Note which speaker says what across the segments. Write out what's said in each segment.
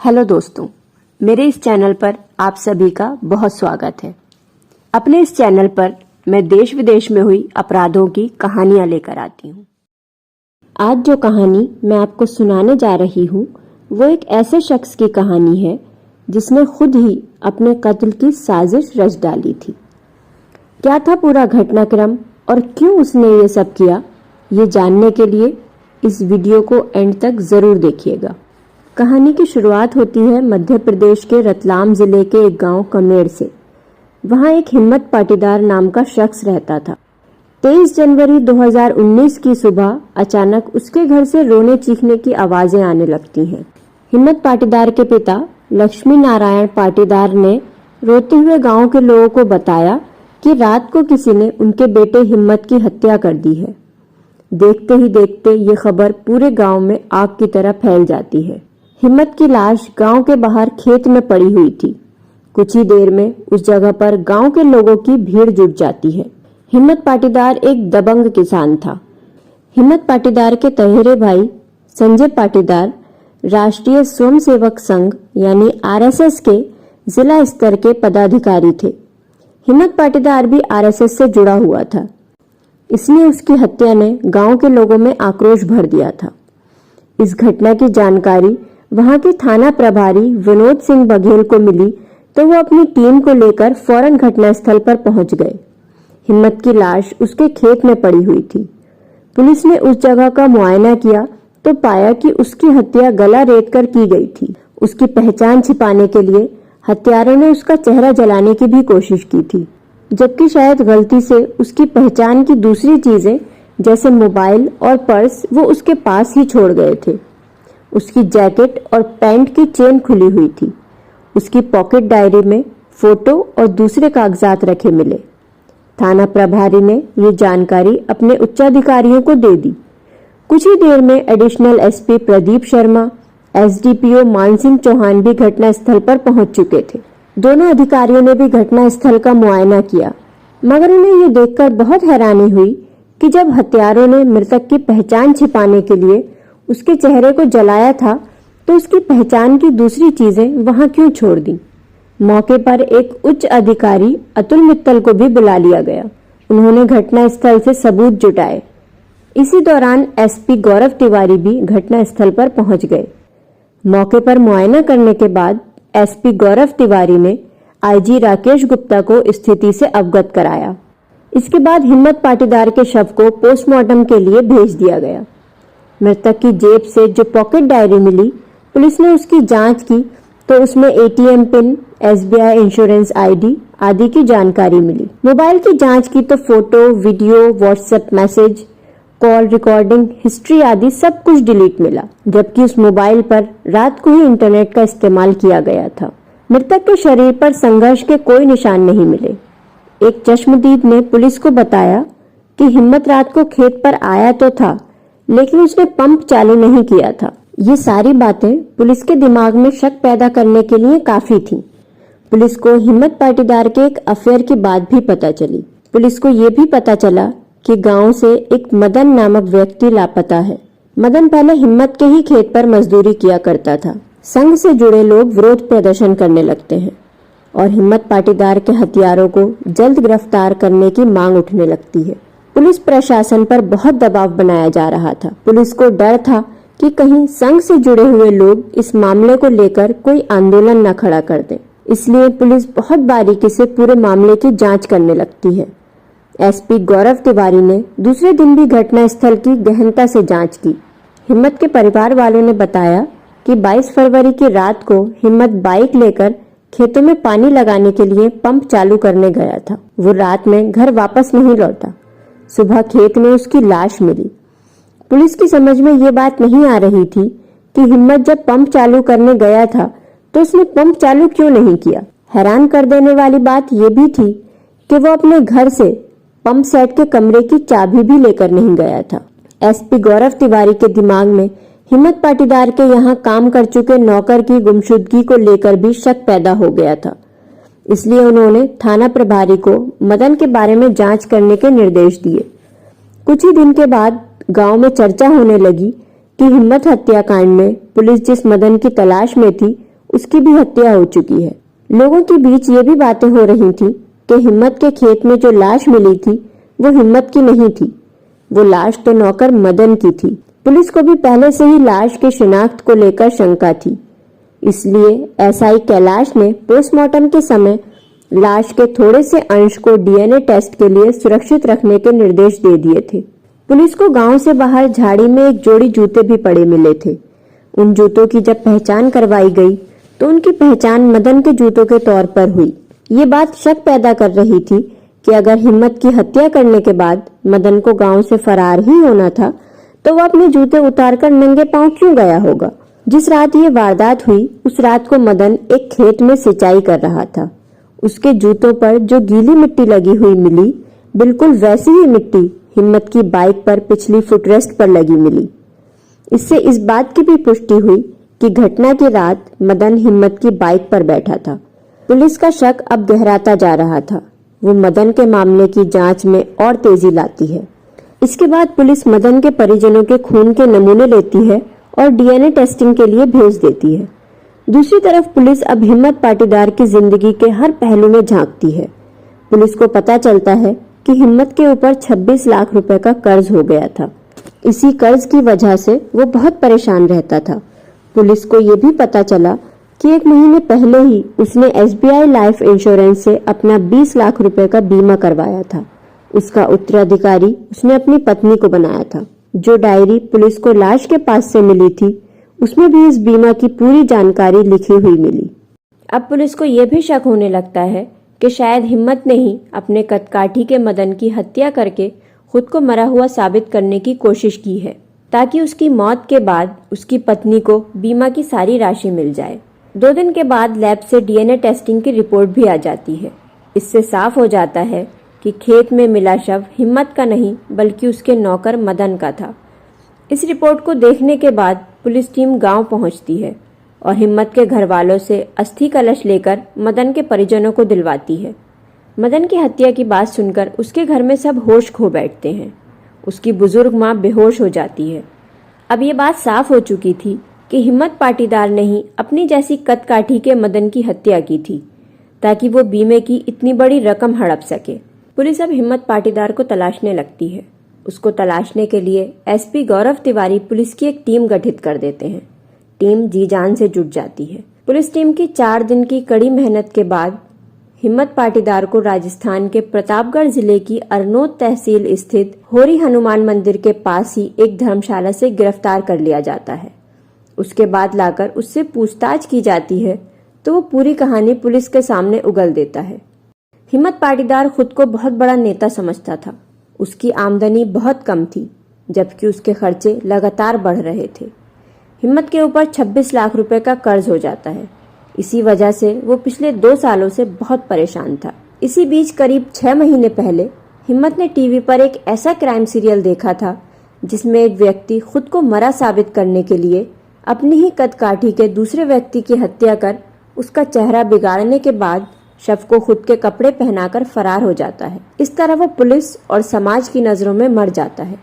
Speaker 1: Hello दोस्तों, मेरे इस चैनल पर आप सभी का बहुत स्वागत है। अपने इस चैनल पर मैं देश विदेश में हुई अपराधों की कहानियां लेकर आती हूँ। आज जो कहानी मैं आपको सुनाने जा रही हूँ वो एक ऐसे शख्स की कहानी है जिसने खुद ही अपने कत्ल की साजिश रच डाली थी। क्या था पूरा घटनाक्रम और क्यों उसने ये सब किया, ये जानने के लिए इस वीडियो को एंड तक जरूर देखिएगा। कहानी की शुरुआत होती है मध्य प्रदेश के रतलाम जिले के एक गांव कमेर से। वहां एक हिम्मत पाटीदार नाम का शख्स रहता था। 23 जनवरी 2019 की सुबह अचानक उसके घर से रोने चीखने की आवाजें आने लगती हैं। हिम्मत पाटीदार के पिता लक्ष्मी नारायण पाटीदार ने रोते हुए गांव के लोगों को बताया कि रात को किसी ने उनके बेटे हिम्मत की हत्या कर दी है। देखते ही देखते ये खबर पूरे गांव में आग की तरह फैल जाती है। हिम्मत की लाश गांव के बाहर खेत में पड़ी हुई थी। कुछ ही देर में उस जगह पर गांव के लोगों की भीड़ जुट जाती है। हिम्मत पाटीदार एक दबंग किसान था। हिम्मत पाटीदार के तहेरे भाई संजय पाटीदार राष्ट्रीय स्वयंसेवक संघ यानी आरएसएस के जिला स्तर के पदाधिकारी थे। हिम्मत पाटीदार भी आरएसएस से जुड़ा हुआ था, इसलिए उसकी हत्या ने गांव के लोगों में आक्रोश भर दिया था। इस घटना की जानकारी वहां के थाना प्रभारी विनोद सिंह बघेल को मिली तो वो अपनी टीम को लेकर फौरन घटनास्थल पर पहुंच गए। हिम्मत की लाश उसके खेत में पड़ी हुई थी। पुलिस ने उस जगह का मुआयना किया तो पाया कि उसकी हत्या गला रेत कर की गई थी। उसकी पहचान छिपाने के लिए हत्यारों ने उसका चेहरा जलाने की भी कोशिश की थी, जबकि शायद गलती से उसकी पहचान की दूसरी चीजें जैसे मोबाइल और पर्स वो उसके पास ही छोड़ गए थे। उसकी जैकेट और पैंट की चेन खुली हुई थी। उसकी पॉकेट डायरी में फोटो और दूसरे कागजात रखे मिले। थाना प्रभारी ने ये जानकारी अपने उच्चाधिकारियों को दे दी। कुछ ही देर में additional SP Pradeep Sharma, SDPO Mansingh Chauhan भी घटनास्थल पर पहुंच चुके थे। दोनों अधिकारियों ने भी घटनास्थल का मुआयना किया, मगर उन्हें ये देखकर बहुत हैरानी हुई कि जब हत्यारों ने मृतक की पहचान छिपाने के लिए उसके चेहरे को जलाया था तो उसकी पहचान की दूसरी चीजें वहां क्यों छोड़ दी। मौके पर एक उच्च अधिकारी अतुल मित्तल को भी बुला लिया गया। उन्होंने घटनास्थल से सबूत जुटाए। इसी दौरान एसपी गौरव तिवारी भी घटनास्थल पर पहुंच गए। मौके पर मुआयना करने के बाद एसपी गौरव तिवारी ने आईजी राकेश गुप्ता को स्थिति से अवगत कराया। इसके बाद हिम्मत पाटीदार के शव को पोस्टमार्टम के लिए भेज दिया गया। मृतक की जेब से जो पॉकेट डायरी मिली, पुलिस ने उसकी जांच की तो उसमें ATM pin, SBI insurance ID आदि की जानकारी मिली। मोबाइल की जांच की तो photo, video, WhatsApp message, call recording, history आदि सब कुछ डिलीट मिला, जबकि उस मोबाइल पर रात को ही इंटरनेट का इस्तेमाल किया गया था। मृतक के शरीर पर संघर्ष के कोई निशान नहीं मिले। एक चश्मदीद ने पुलिस को बताया कि हिम्मत रात को खेत पर आया तो था, लेकिन उसने पंप चालू नहीं किया था। ये सारी बातें पुलिस के दिमाग में शक पैदा करने के लिए काफी थी। पुलिस को हिम्मत पाटीदार के एक अफेयर की बात भी पता चली। पुलिस को ये भी पता चला कि गांव से एक मदन नामक व्यक्ति लापता है। मदन पहले हिम्मत के ही खेत पर मजदूरी किया करता था। संघ से जुड़े लोग विरोध प्रदर्शन करने लगते हैं और हिम्मत पाटीदार के हथियारों को जल्द गिरफ्तार करने की मांग उठने लगती है। पुलिस प्रशासन पर बहुत दबाव बनाया जा रहा था। पुलिस को डर था कि कहीं संघ से जुड़े हुए लोग इस मामले को लेकर कोई आंदोलन न खड़ा कर दें, इसलिए पुलिस बहुत बारीकी से पूरे मामले की जांच करने लगती है। एसपी गौरव तिवारी ने दूसरे दिन भी घटनास्थल की गहनता से जांच की। हिम्मत के परिवार वालों ने बताया कि 22 फरवरी की रात को हिम्मत बाइक लेकर खेतों में पानी लगाने के लिए पंप चालू करने गया था। वो रात में घर वापस नहीं लौटा। सुबह खेत में उसकी लाश मिली। पुलिस की समझ में ये बात नहीं आ रही थी कि हिम्मत जब पंप चालू करने गया था तो उसने पंप चालू क्यों नहीं किया। हैरान कर देने वाली बात यह भी थी कि वो अपने घर से पंप सेट के कमरे की चाबी भी लेकर नहीं गया था। एसपी गौरव तिवारी के दिमाग में हिम्मत पाटीदार के यहाँ काम कर चुके नौकर की गुमशुदगी को लेकर भी शक पैदा हो गया था। इसलिए उन्होंने थाना प्रभारी को मदन के बारे में जांच करने के निर्देश दिए। कुछ ही दिन के बाद गांव में चर्चा होने लगी कि हिम्मत हत्याकांड में पुलिस जिस मदन की तलाश में थी उसकी भी हत्या हो चुकी है। लोगों के बीच ये भी बातें हो रही थी कि हिम्मत के खेत में जो लाश मिली थी वो हिम्मत की नहीं थी, वो लाश तो नौकर मदन की थी। पुलिस को भी पहले से ही लाश की शिनाख्त को लेकर शंका थी, इसलिए एसआई कैलाश ने पोस्टमार्टम के समय लाश के थोड़े से अंश को डीएनए टेस्ट के लिए सुरक्षित रखने के निर्देश दे दिए थे। पुलिस को गांव से बाहर झाड़ी में एक जोड़ी जूते भी पड़े मिले थे। उन जूतों की जब पहचान करवाई गई तो उनकी पहचान मदन के जूतों के तौर पर हुई। ये बात शक पैदा कर रही थी कि अगर हिम्मत की हत्या करने के बाद मदन को गांव से फरार ही होना था तो वह अपने जूते उतारकर नंगे पांव क्यों गया होगा। जिस रात ये वारदात हुई उस रात को मदन एक खेत में सिंचाई कर रहा था। उसके जूतों पर जो गीली मिट्टी लगी हुई मिली, बिल्कुल वैसी ही मिट्टी हिम्मत की बाइक पर पिछली फुटरेस्ट पर लगी मिली। इससे इस बात की भी पुष्टि हुई कि घटना की रात मदन हिम्मत की बाइक पर बैठा था। पुलिस का शक अब गहराता जा रहा था। वो मदन के मामले की जांच में और तेजी लाती है। इसके बाद पुलिस मदन के परिजनों के खून के नमूने लेती है और डीएनए टेस्टिंग के लिए भेज देती है। दूसरी तरफ पुलिस अब हिम्मत पाटीदार की जिंदगी के हर पहलू में झांकती है। पुलिस को पता चलता है कि हिम्मत के ऊपर 26 लाख रुपए का कर्ज हो गया था। इसी कर्ज की वजह से वो बहुत परेशान रहता था। पुलिस को ये भी पता चला कि 1 महीने पहले ही उसने एसबीआई लाइफ इंश्योरेंस से अपना 20 लाख रुपए का बीमा करवाया था। उसका उत्तराधिकारी उसने अपनी पत्नी को बनाया था। जो डायरी पुलिस को लाश के पास से मिली थी उसमें भी इस बीमा की पूरी जानकारी लिखी हुई मिली। अब पुलिस को यह भी शक होने लगता है कि शायद हिम्मत ने ही अपने कदकाठी के मदन की हत्या करके खुद को मरा हुआ साबित करने की कोशिश की है, ताकि उसकी मौत के बाद उसकी पत्नी को बीमा की सारी राशि मिल जाए। 2 दिन के बाद लैब से डीएनए टेस्टिंग की रिपोर्ट भी आ जाती है। इससे साफ हो जाता है कि खेत में मिला शव हिम्मत का नहीं बल्कि उसके नौकर मदन का था। इस रिपोर्ट को देखने के बाद पुलिस टीम गांव पहुंचती है और हिम्मत के घर वालों से अस्थि कलश लेकर मदन के परिजनों को दिलवाती है। मदन की हत्या की बात सुनकर उसके घर में सब होश खो बैठते हैं। उसकी बुजुर्ग माँ बेहोश हो जाती है। अब ये बात साफ हो चुकी थी कि हिम्मत पाटीदार ने ही अपनी जैसी कदकाठी के मदन की हत्या की थी, ताकि वो बीमे की इतनी बड़ी रकम हड़प सके। पुलिस अब हिम्मत पाटीदार को तलाशने लगती है। उसको तलाशने के लिए एसपी गौरव तिवारी पुलिस की एक टीम गठित कर देते हैं। टीम जी जान से जुट जाती है। पुलिस टीम की 4 दिन की कड़ी मेहनत के बाद हिम्मत पाटीदार को राजस्थान के प्रतापगढ़ जिले की अरनोद तहसील स्थित होरी हनुमान मंदिर के पास ही एक धर्मशाला से गिरफ्तार कर लिया जाता है। उसके बाद लाकर उससे पूछताछ की जाती है तो वो पूरी कहानी पुलिस के सामने उगल देता है। हिम्मत पाटीदार खुद को बहुत बड़ा नेता समझता था। उसकी आमदनी बहुत कम थी, जबकि उसके खर्चे लगातार बढ़ रहे थे। हिम्मत के ऊपर 26 लाख रुपए का कर्ज हो जाता है। इसी वजह से वो पिछले 2 सालों से बहुत परेशान था। इसी बीच करीब 6 महीने पहले हिम्मत ने टीवी पर एक ऐसा क्राइम सीरियल देखा था जिसमें एक व्यक्ति खुद को मरा साबित करने के लिए अपनी ही कदकाठी के दूसरे व्यक्ति की हत्या कर उसका चेहरा बिगाड़ने के बाद शव को खुद के कपड़े पहनाकर फरार हो जाता है। इस तरह वो पुलिस और समाज की नजरों में मर जाता है।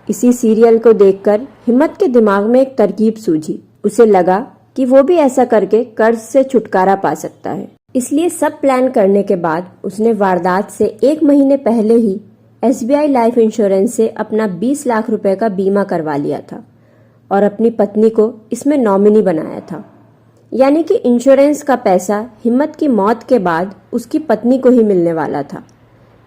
Speaker 1: इसी सीरियल को देखकर हिम्मत के दिमाग में एक तरकीब सूझी। उसे लगा कि वो भी ऐसा करके कर्ज से छुटकारा पा सकता है। इसलिए सब प्लान करने के बाद उसने वारदात से 1 महीने पहले ही एसबीआई लाइफ इंश्योरेंस से अपना 20 लाख रुपए का बीमा करवा लिया था और अपनी पत्नी को इसमें नॉमिनी बनाया था। यानी कि इंश्योरेंस का पैसा हिम्मत की मौत के बाद उसकी पत्नी को ही मिलने वाला था।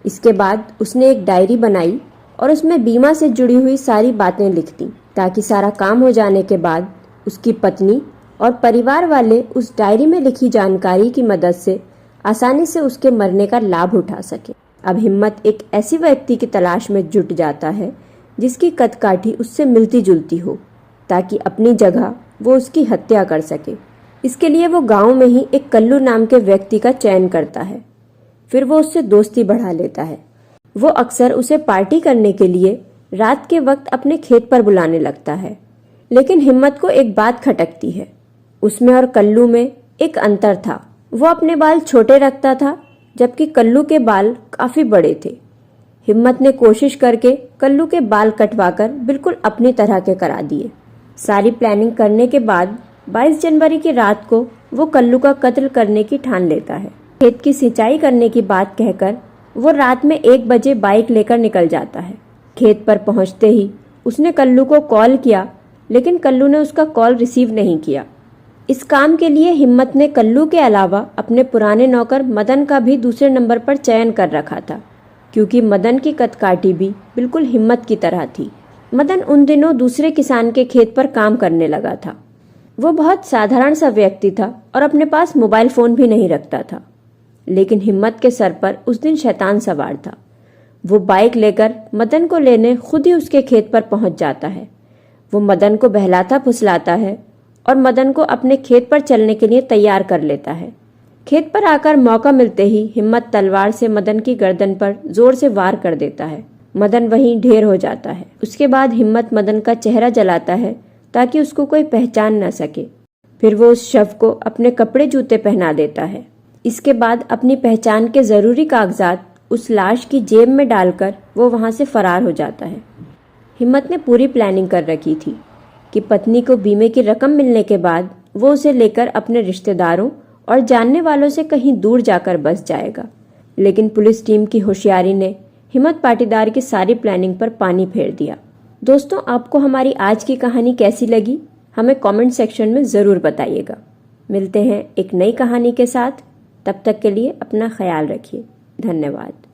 Speaker 1: इसके बाद उसने एक डायरी बनाई और उसमें बीमा से जुड़ी हुई सारी बातें लिख दी, ताकि सारा काम हो जाने के बाद उसकी पत्नी और परिवार वाले उस डायरी में लिखी जानकारी की मदद से आसानी से उसके मरने का लाभ उठा सके। अब हिम्मत एक ऐसी व्यक्ति की तलाश में जुट जाता है जिसकी कदकाठी उससे मिलती जुलती हो, ताकि अपनी जगह वो उसकी हत्या कर सके। इसके लिए वो गांव में ही एक कल्लू नाम के व्यक्ति का चयन करता है। फिर वो उससे दोस्ती बढ़ा लेता है। वो अक्सर उसे पार्टी करने के लिए रात के वक्त अपने खेत पर बुलाने लगता है। लेकिन हिम्मत को एक बात खटकती है। उसमें और कल्लू में एक अंतर था। वो अपने बाल छोटे रखता था, जबकि कल्लू के बाल काफी बड़े थे। हिम्मत ने कोशिश करके कल्लू के बाल कटवाकर बिल्कुल अपनी तरह के करा दिए। सारी प्लानिंग करने के बाद 22 जनवरी की रात को वो कल्लू का कत्ल करने की ठान लेता है। खेत की सिंचाई करने की बात कहकर वो रात में 1 बजे बाइक लेकर निकल जाता है। खेत पर पहुंचते ही उसने कल्लू को कॉल किया, लेकिन कल्लू ने उसका कॉल रिसीव नहीं किया। इस काम के लिए हिम्मत ने कल्लू के अलावा अपने पुराने नौकर मदन का भी दूसरे नंबर पर चयन कर रखा था, क्योंकि मदन की कदकाठी भी बिल्कुल हिम्मत की तरह थी। मदन उन दिनों दूसरे किसान के खेत पर काम करने लगा था। वो बहुत साधारण सा व्यक्ति था और अपने पास मोबाइल फोन भी नहीं रखता था, लेकिन हिम्मत के सर पर उस दिन शैतान सवार था। वो बाइक लेकर मदन को लेने खुद ही उसके खेत पर पहुंच जाता है। वो मदन को बहलाता फुसलाता है और मदन को अपने खेत पर चलने के लिए तैयार कर लेता है। खेत पर आकर मौका मिलते ही हिम्मत तलवार से मदन की गर्दन पर जोर से वार कर देता है। मदन वहीं ढेर हो जाता है। उसके बाद हिम्मत मदन का चेहरा जलाता है ताकि उसको कोई पहचान न सके। फिर वो उस शव को अपने कपड़े जूते पहना देता है। इसके बाद अपनी पहचान के जरूरी कागजात उस लाश की जेब में डालकर वो वहां से फरार हो जाता है। हिम्मत ने पूरी प्लानिंग कर रखी थी कि पत्नी को बीमे की रकम मिलने के बाद वो उसे लेकर अपने रिश्तेदारों और जानने वालों से कहीं दूर जाकर बस जाएगा, लेकिन पुलिस टीम की होशियारी ने हिम्मत पाटीदार की सारी प्लानिंग पर पानी फेर दिया। दोस्तों, आपको हमारी आज की कहानी कैसी लगी हमें कमेंट सेक्शन में ज़रूर बताइएगा। मिलते हैं एक नई कहानी के साथ। तब तक के लिए अपना ख्याल रखिए। धन्यवाद।